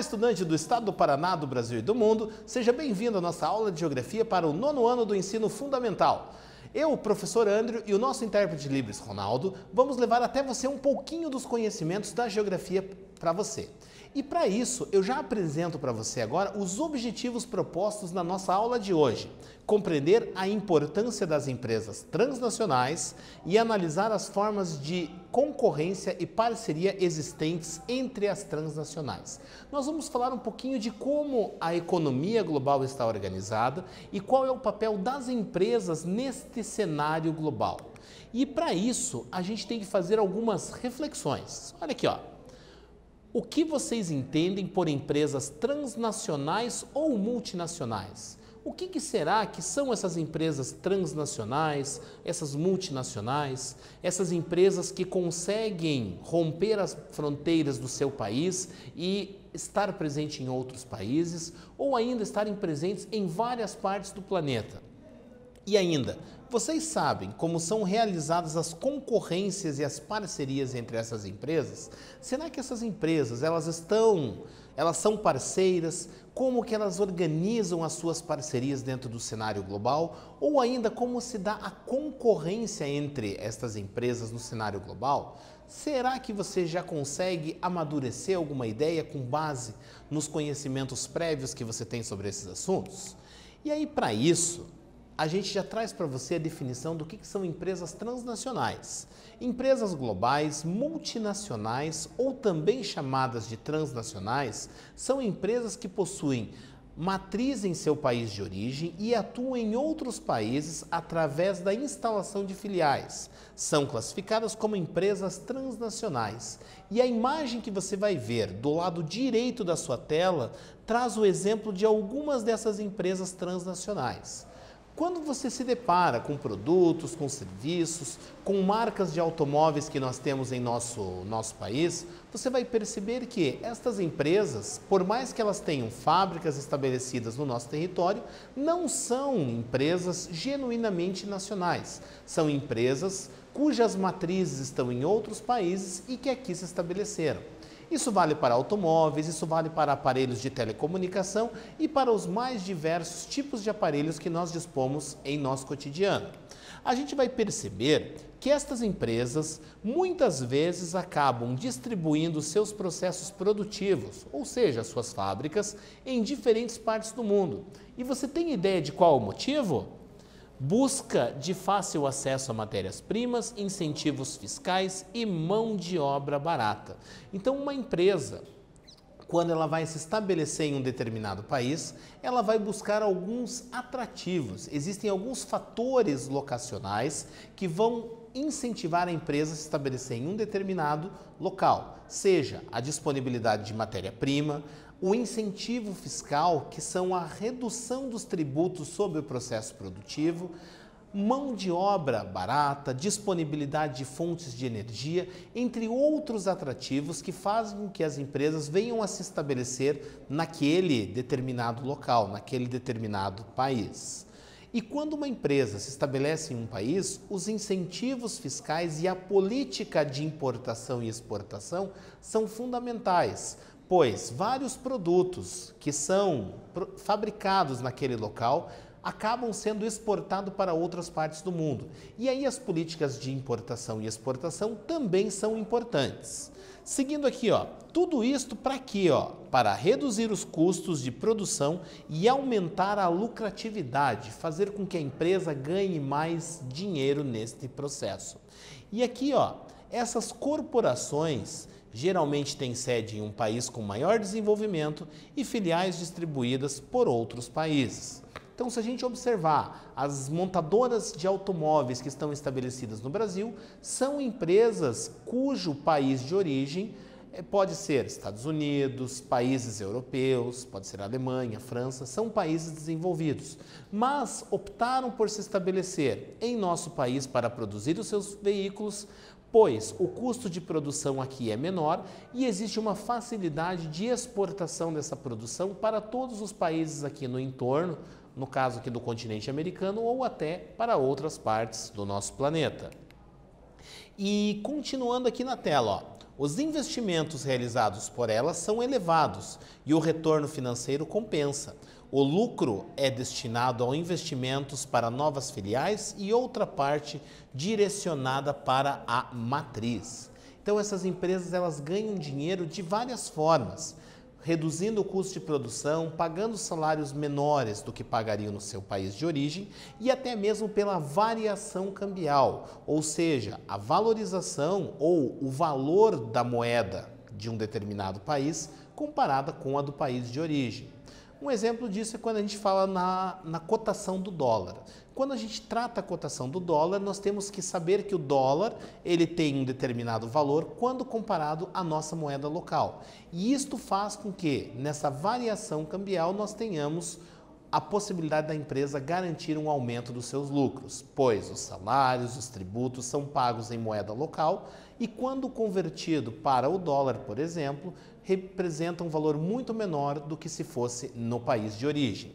estudante do estado do Paraná, do Brasil e do mundo, seja bem-vindo à nossa aula de Geografia para o 9º ano do ensino fundamental. Eu, o professor Andrew e o nosso intérprete Libres Ronaldo, vamos levar até você um pouquinho dos conhecimentos da geografia para você. E para isso, eu já apresento para você agora os objetivos propostos na nossa aula de hoje. Compreender a importância das empresas transnacionais e analisar as formas de concorrência e parceria existentes entre as transnacionais. Nós vamos falar um pouquinho de como a economia global está organizada e qual é o papel das empresas neste cenário global. E para isso, a gente tem que fazer algumas reflexões. Olha aqui, ó. O que vocês entendem por empresas transnacionais ou multinacionais? O que será que são essas empresas transnacionais, essas multinacionais, essas empresas que conseguem romper as fronteiras do seu país e estar presente em outros países ou ainda estarem presentes em várias partes do planeta? E ainda, vocês sabem como são realizadas as concorrências e as parcerias entre essas empresas? Será que essas empresas, elas são parceiras? Como que elas organizam as suas parcerias dentro do cenário global? Ou ainda, como se dá a concorrência entre estas empresas no cenário global? Será que você já consegue amadurecer alguma ideia com base nos conhecimentos prévios que você tem sobre esses assuntos? E aí, para isso, a gente já traz para você a definição do que são empresas transnacionais. Empresas globais, multinacionais ou também chamadas de transnacionais são empresas que possuem matriz em seu país de origem e atuam em outros países através da instalação de filiais. São classificadas como empresas transnacionais. E a imagem que você vai ver do lado direito da sua tela traz o exemplo de algumas dessas empresas transnacionais. Quando você se depara com produtos, com serviços, com marcas de automóveis que nós temos em nosso país, você vai perceber que estas empresas, por mais que elas tenham fábricas estabelecidas no nosso território, não são empresas genuinamente nacionais. São empresas cujas matrizes estão em outros países e que aqui se estabeleceram. Isso vale para automóveis, isso vale para aparelhos de telecomunicação e para os mais diversos tipos de aparelhos que nós dispomos em nosso cotidiano. A gente vai perceber que estas empresas muitas vezes acabam distribuindo seus processos produtivos, ou seja, suas fábricas, em diferentes partes do mundo. E você tem ideia de qual o motivo? Busca de fácil acesso a matérias-primas, incentivos fiscais e mão de obra barata. Então, uma empresa, quando ela vai se estabelecer em um determinado país, ela vai buscar alguns atrativos. Existem alguns fatores locacionais que vão incentivar a empresa a se estabelecer em um determinado local, seja a disponibilidade de matéria-prima, o incentivo fiscal, que são a redução dos tributos sobre o processo produtivo, mão de obra barata, disponibilidade de fontes de energia, entre outros atrativos que fazem com que as empresas venham a se estabelecer naquele determinado local, naquele determinado país. E quando uma empresa se estabelece em um país, os incentivos fiscais e a política de importação e exportação são fundamentais, pois vários produtos que são fabricados naquele local acabam sendo exportados para outras partes do mundo. E aí as políticas de importação e exportação também são importantes. Seguindo aqui, ó, tudo isto para quê? Para reduzir os custos de produção e aumentar a lucratividade, fazer com que a empresa ganhe mais dinheiro neste processo. E aqui, ó, essas corporações geralmente têm sede em um país com maior desenvolvimento e filiais distribuídas por outros países. Então, se a gente observar, as montadoras de automóveis que estão estabelecidas no Brasil são empresas cujo país de origem pode ser Estados Unidos, países europeus, pode ser Alemanha, França, são países desenvolvidos, mas optaram por se estabelecer em nosso país para produzir os seus veículos, pois o custo de produção aqui é menor e existe uma facilidade de exportação dessa produção para todos os países aqui no entorno, no caso aqui do continente americano ou até para outras partes do nosso planeta. E continuando aqui na tela, ó, Os investimentos realizados por elas são elevados e o retorno financeiro compensa. O lucro é destinado a investimentos para novas filiais e outra parte direcionada para a matriz. Então essas empresas elas ganham dinheiro de várias formas, reduzindo o custo de produção, pagando salários menores do que pagariam no seu país de origem e até mesmo pela variação cambial, ou seja, a valorização ou o valor da moeda de um determinado país comparada com a do país de origem. Um exemplo disso é quando a gente fala na cotação do dólar. Quando a gente trata a cotação do dólar, nós temos que saber que o dólar ele tem um determinado valor quando comparado à nossa moeda local. E isto faz com que, nessa variação cambial, nós tenhamos a possibilidade da empresa garantir um aumento dos seus lucros, pois os salários, os tributos são pagos em moeda local e quando convertido para o dólar, por exemplo, representa um valor muito menor do que se fosse no país de origem.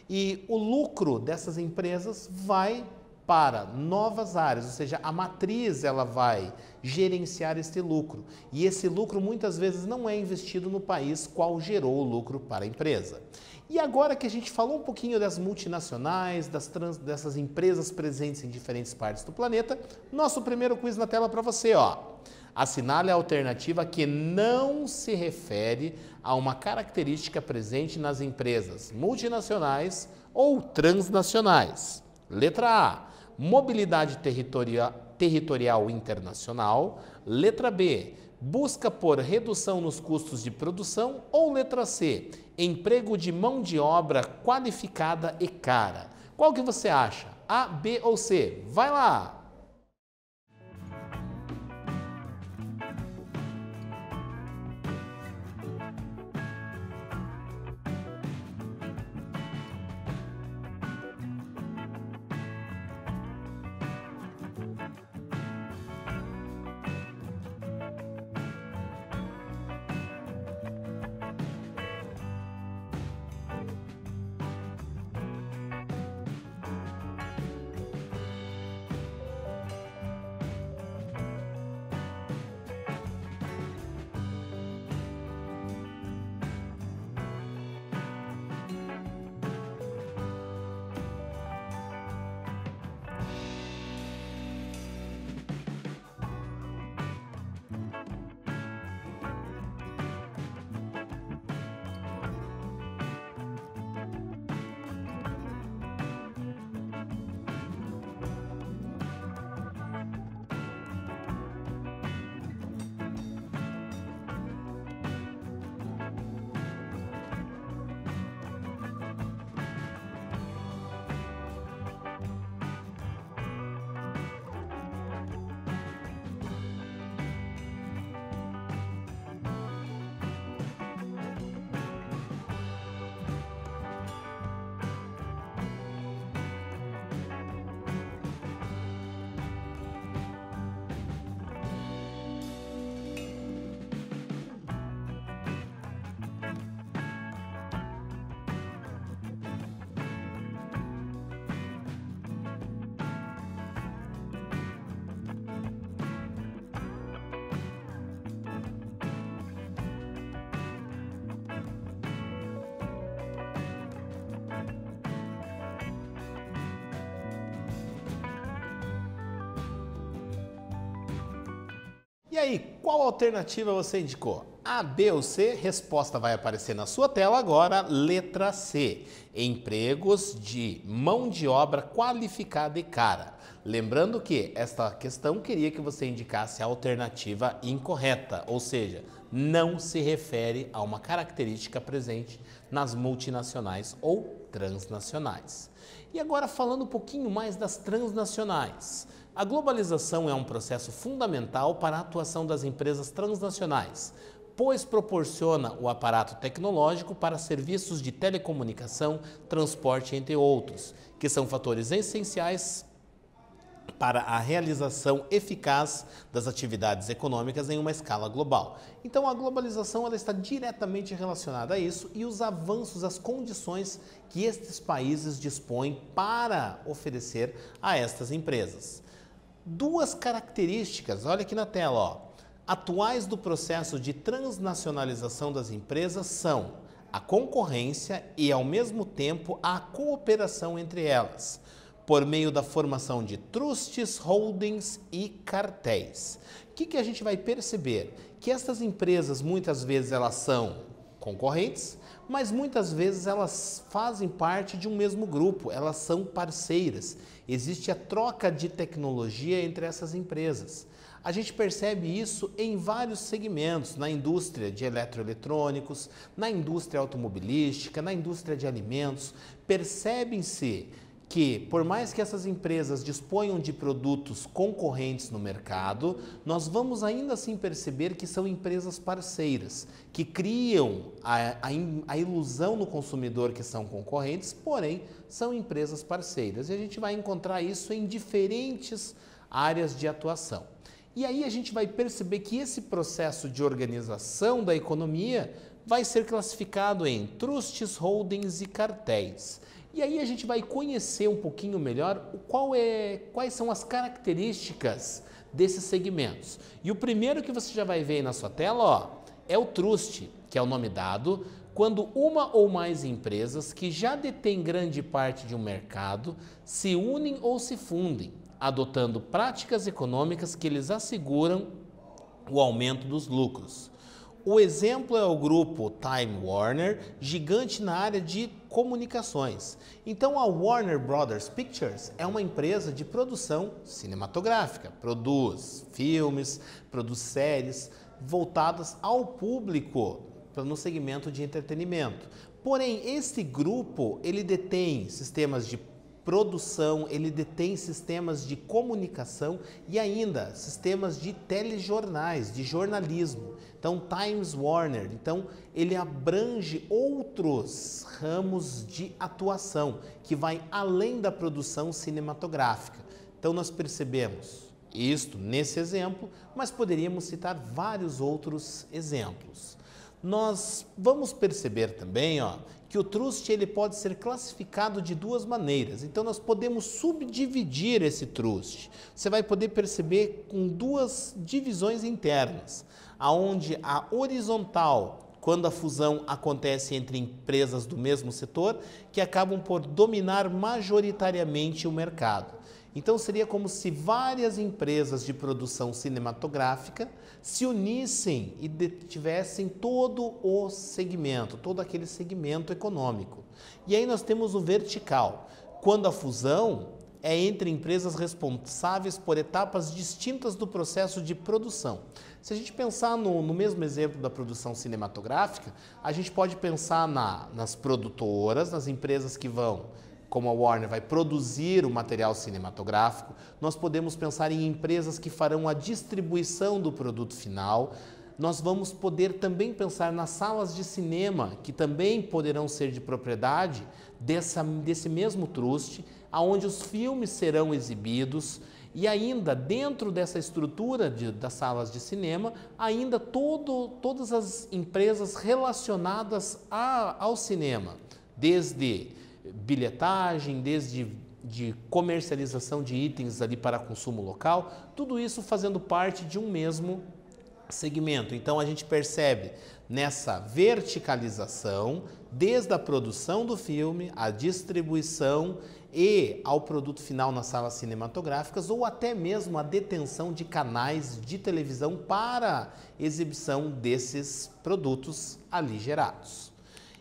E o lucro dessas empresas vai para novas áreas, ou seja, a matriz ela vai gerenciar este lucro e esse lucro muitas vezes não é investido no país qual gerou o lucro para a empresa. E agora que a gente falou um pouquinho das multinacionais, dessas empresas presentes em diferentes partes do planeta, nosso primeiro quiz na tela para você, ó. Assinale a alternativa que não se refere a uma característica presente nas empresas multinacionais ou transnacionais. Letra A, mobilidade territorial internacional. Letra B, busca por redução nos custos de produção. Ou letra C, emprego de mão de obra qualificada e cara. Qual que você acha? A, B ou C? Vai lá! E aí, qual alternativa você indicou? A, B ou C? Resposta vai aparecer na sua tela agora. Letra C, empregos de mão de obra qualificada e cara. Lembrando que esta questão queria que você indicasse a alternativa incorreta, ou seja, não se refere a uma característica presente nas multinacionais ou transnacionais. E agora falando um pouquinho mais das transnacionais. A globalização é um processo fundamental para a atuação das empresas transnacionais, pois proporciona o aparato tecnológico para serviços de telecomunicação, transporte, entre outros, que são fatores essenciais para a realização eficaz das atividades econômicas em uma escala global. Então a globalização ela está diretamente relacionada a isso e os avanços, as condições que estes países dispõem para oferecer a estas empresas. Duas características, olha aqui na tela, ó. atuais do processo de transnacionalização das empresas são a concorrência e, ao mesmo tempo, a cooperação entre elas, por meio da formação de trusts, holdings e cartéis. O que a gente vai perceber? Que estas empresas, muitas vezes, elas são concorrentes, mas muitas vezes elas fazem parte de um mesmo grupo, elas são parceiras. Existe a troca de tecnologia entre essas empresas. A gente percebe isso em vários segmentos, na indústria de eletroeletrônicos, na indústria automobilística, na indústria de alimentos. Percebe-se que, por mais que essas empresas disponham de produtos concorrentes no mercado, nós vamos ainda assim perceber que são empresas parceiras, que criam a ilusão no consumidor que são concorrentes, porém são empresas parceiras. E a gente vai encontrar isso em diferentes áreas de atuação. E aí a gente vai perceber que esse processo de organização da economia vai ser classificado em trusts, holdings e cartéis. E aí a gente vai conhecer um pouquinho melhor quais são as características desses segmentos. E o primeiro que você já vai ver aí na sua tela, é o trust, que é o nome dado quando uma ou mais empresas que já detêm grande parte de um mercado se unem ou se fundem, adotando práticas econômicas que lhes asseguram o aumento dos lucros. O exemplo é o grupo Time Warner, gigante na área de comunicações. Então, a Warner Brothers Pictures é uma empresa de produção cinematográfica, produz filmes, produz séries voltadas ao público no segmento de entretenimento. Porém, este grupo, ele detém sistemas de produção, ele detém sistemas de comunicação e ainda sistemas de telejornais, de jornalismo. Então, Times Warner, então ele abrange outros ramos de atuação que vai além da produção cinematográfica. Então, nós percebemos isto nesse exemplo, mas poderíamos citar vários outros exemplos. Nós vamos perceber também, que o trust ele pode ser classificado de duas maneiras. Então, nós podemos subdividir esse trust. Você vai poder perceber com duas divisões internas, aonde a horizontal, quando a fusão acontece entre empresas do mesmo setor, que acabam por dominar majoritariamente o mercado. Então, seria como se várias empresas de produção cinematográfica se unissem e tivessem todo o segmento, todo aquele segmento econômico. E aí nós temos o vertical, quando a fusão é entre empresas responsáveis por etapas distintas do processo de produção. Se a gente pensar no mesmo exemplo da produção cinematográfica, a gente pode pensar nas produtoras, nas empresas que vão, como a Warner, vai produzir o material cinematográfico. Nós podemos pensar em empresas que farão a distribuição do produto final. Nós vamos poder também pensar nas salas de cinema, que também poderão ser de propriedade desse mesmo trust, onde os filmes serão exibidos. E ainda, dentro dessa estrutura das salas de cinema, ainda todas as empresas relacionadas ao cinema, desde bilhetagem, desde de comercialização de itens ali para consumo local, tudo isso fazendo parte de um mesmo segmento. Então, a gente percebe nessa verticalização, desde a produção do filme, a distribuição e ao produto final nas salas cinematográficas, ou até mesmo a detenção de canais de televisão para exibição desses produtos ali gerados.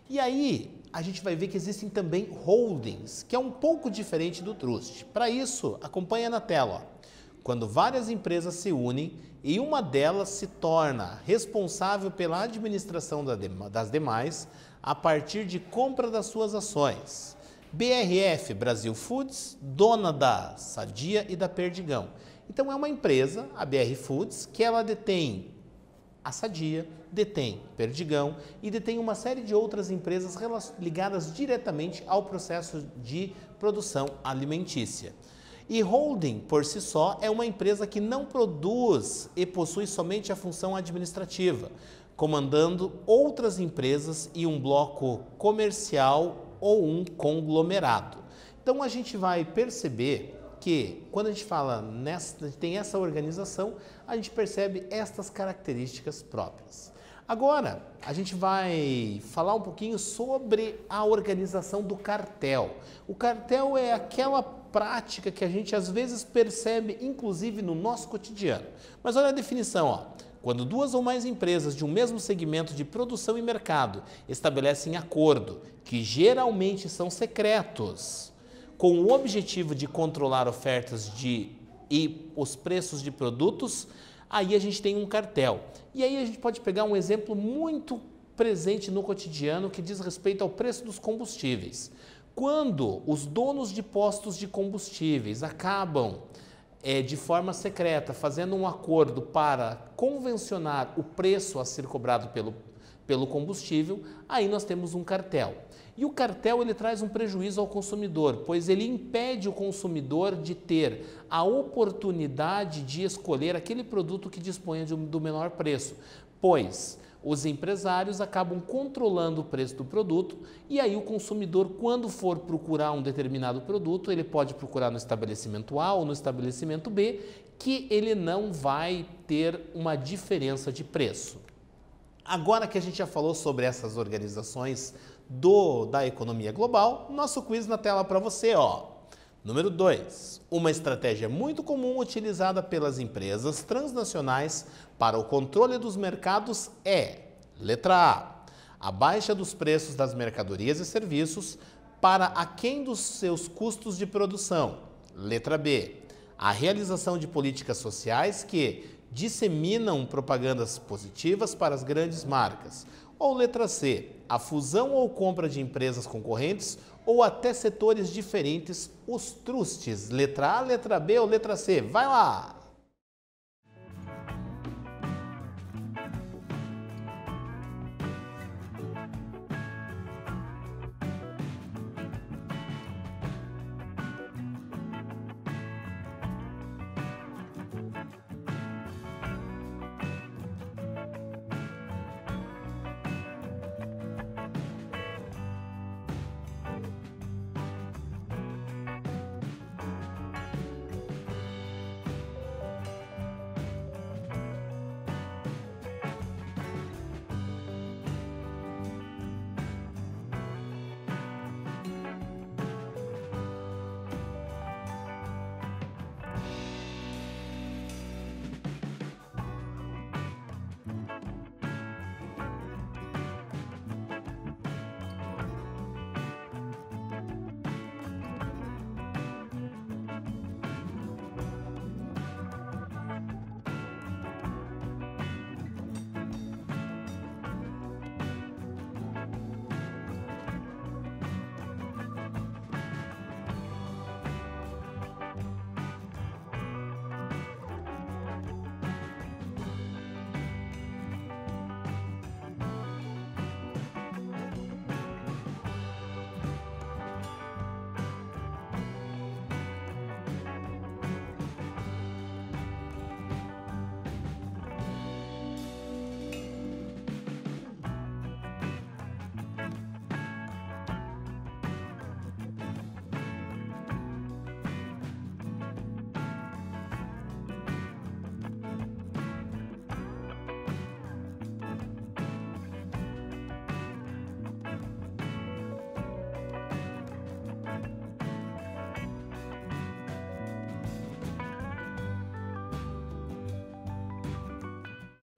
E aí, a gente vai ver que existem também holdings, que é um pouco diferente do trust. Para isso, acompanha na tela. Quando várias empresas se unem e uma delas se torna responsável pela administração das demais a partir de compra das suas ações. BRF, Brasil Foods, dona da Sadia e da Perdigão. Então, é uma empresa, a BR Foods, que ela detém a Sadia, detém Perdigão e detém uma série de outras empresas ligadas diretamente ao processo de produção alimentícia. E holding, por si só, é uma empresa que não produz e possui somente a função administrativa, comandando outras empresas e um bloco comercial ou um conglomerado. Então, a gente vai perceber que quando a gente fala tem essa organização, a gente percebe estas características próprias. Agora, a gente vai falar um pouquinho sobre a organização do cartel. O cartel é aquela prática que a gente às vezes percebe, inclusive no nosso cotidiano. Mas olha a definição, ó. Quando duas ou mais empresas de um mesmo segmento de produção e mercado estabelecem acordo, que geralmente são secretos, com o objetivo de controlar ofertas e os preços de produtos, aí a gente tem um cartel. E aí a gente pode pegar um exemplo muito presente no cotidiano que diz respeito ao preço dos combustíveis. Quando os donos de postos de combustíveis acabam de forma secreta fazendo um acordo para convencionar o preço a ser cobrado pelo combustível, aí nós temos um cartel. E o cartel ele traz um prejuízo ao consumidor, pois ele impede o consumidor de ter a oportunidade de escolher aquele produto que disponha do menor preço, pois os empresários acabam controlando o preço do produto e aí o consumidor, quando for procurar um determinado produto, ele pode procurar no estabelecimento A ou no estabelecimento B, que ele não vai ter uma diferença de preço. Agora que a gente já falou sobre essas organizações da economia global, nosso quiz na tela para você, ó. Número 2. Uma estratégia muito comum utilizada pelas empresas transnacionais para o controle dos mercados é, letra A baixa dos preços das mercadorias e serviços para aquém dos seus custos de produção. Letra B. A realização de políticas sociais que disseminam propagandas positivas para as grandes marcas. Ou letra C, a fusão ou compra de empresas concorrentes ou até setores diferentes, os trustes. Letra A, letra B ou letra C? Vai lá!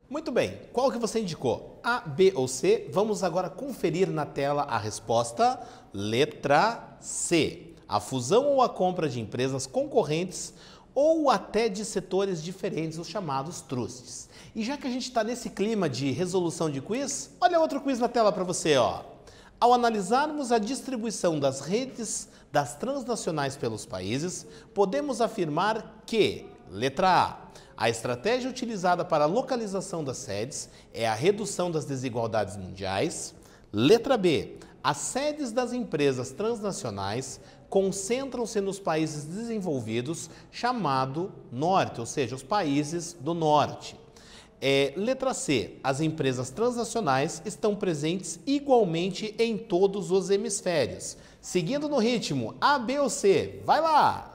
Muito bem, qual que você indicou? A, B ou C? Vamos agora conferir na tela a resposta. Letra C. A fusão ou a compra de empresas concorrentes ou até de setores diferentes, os chamados trusts. E já que a gente está nesse clima de resolução de quiz, olha outro quiz na tela para você, ó. Ao analisarmos a distribuição das redes das transnacionais pelos países, podemos afirmar que, letra A estratégia utilizada para a localização das sedes é a redução das desigualdades mundiais. Letra B. As sedes das empresas transnacionais concentram-se nos países desenvolvidos, chamado Norte, ou seja, os países do Norte. Letra C. As empresas transnacionais estão presentes igualmente em todos os hemisférios. Seguindo no ritmo A, B ou C? Vai lá!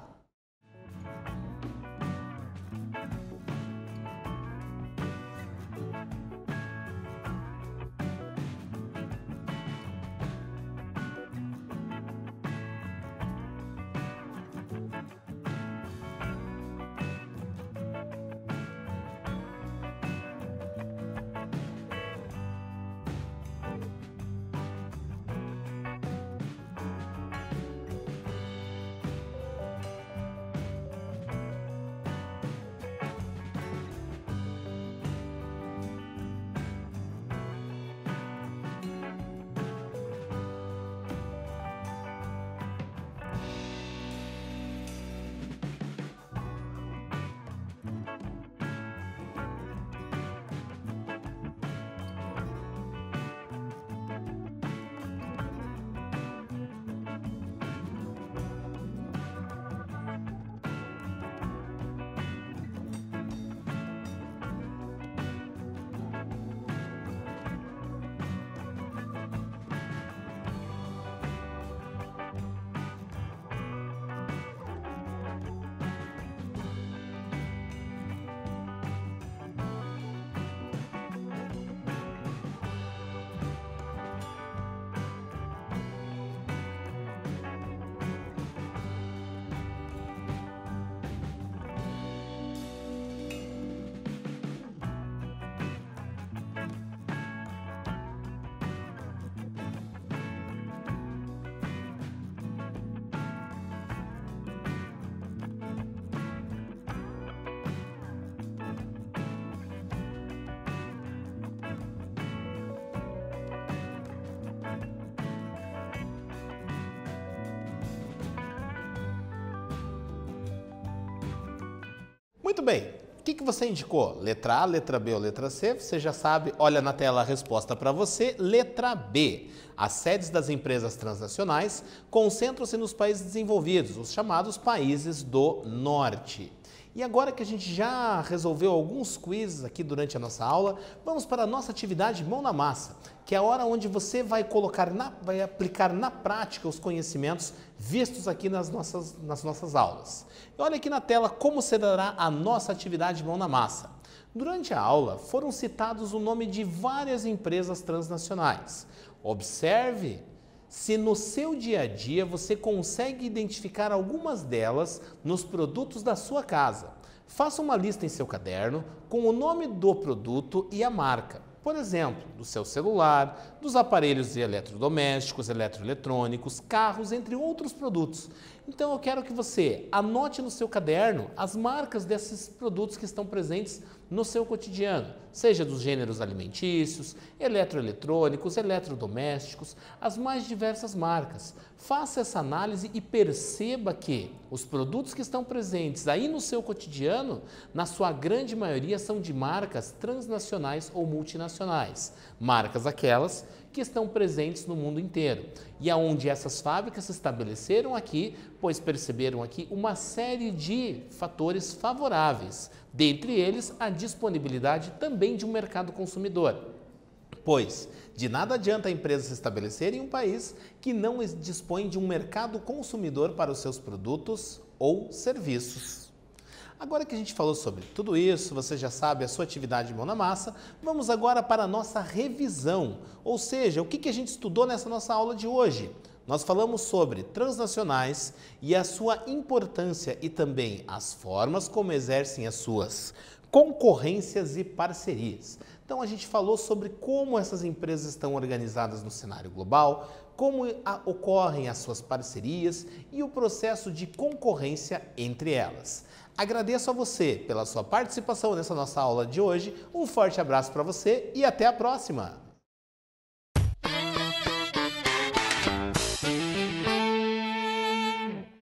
Muito bem. O que você indicou? Letra A, letra B ou letra C? Você já sabe, olha na tela a resposta para você. Letra B. As sedes das empresas transnacionais concentram-se nos países desenvolvidos, os chamados países do norte. E agora que a gente já resolveu alguns quizzes aqui durante a nossa aula, vamos para a nossa atividade mão na massa, que é a hora onde você vai vai aplicar na prática os conhecimentos vistos aqui nas nossas aulas. E olha aqui na tela como se dará a nossa atividade mão na massa. Durante a aula foram citados o nome de várias empresas transnacionais. Observe se no seu dia a dia você consegue identificar algumas delas nos produtos da sua casa. Faça uma lista em seu caderno com o nome do produto e a marca. Por exemplo, do seu celular, dos aparelhos eletrodomésticos, eletroeletrônicos, carros, entre outros produtos. Então eu quero que você anote no seu caderno as marcas desses produtos que estão presentes no seu cotidiano, seja dos gêneros alimentícios, eletroeletrônicos, eletrodomésticos, as mais diversas marcas. Faça essa análise e perceba que os produtos que estão presentes aí no seu cotidiano, na sua grande maioria, são de marcas transnacionais ou multinacionais. Marcas aquelas que estão presentes no mundo inteiro e aonde essas fábricas se estabeleceram aqui, pois perceberam aqui uma série de fatores favoráveis, dentre eles a disponibilidade também de um mercado consumidor. Pois de nada adianta a empresa se estabelecer em um país que não dispõe de um mercado consumidor para os seus produtos ou serviços. Agora que a gente falou sobre tudo isso, você já sabe a sua atividade mão na massa, vamos agora para a nossa revisão, ou seja, o que a gente estudou nessa nossa aula de hoje? Nós falamos sobre transnacionais e a sua importância e também as formas como exercem as suas concorrências e parcerias. Então a gente falou sobre como essas empresas estão organizadas no cenário global, como ocorrem as suas parcerias e o processo de concorrência entre elas. Agradeço a você pela sua participação nessa nossa aula de hoje, um forte abraço para você e até a próxima!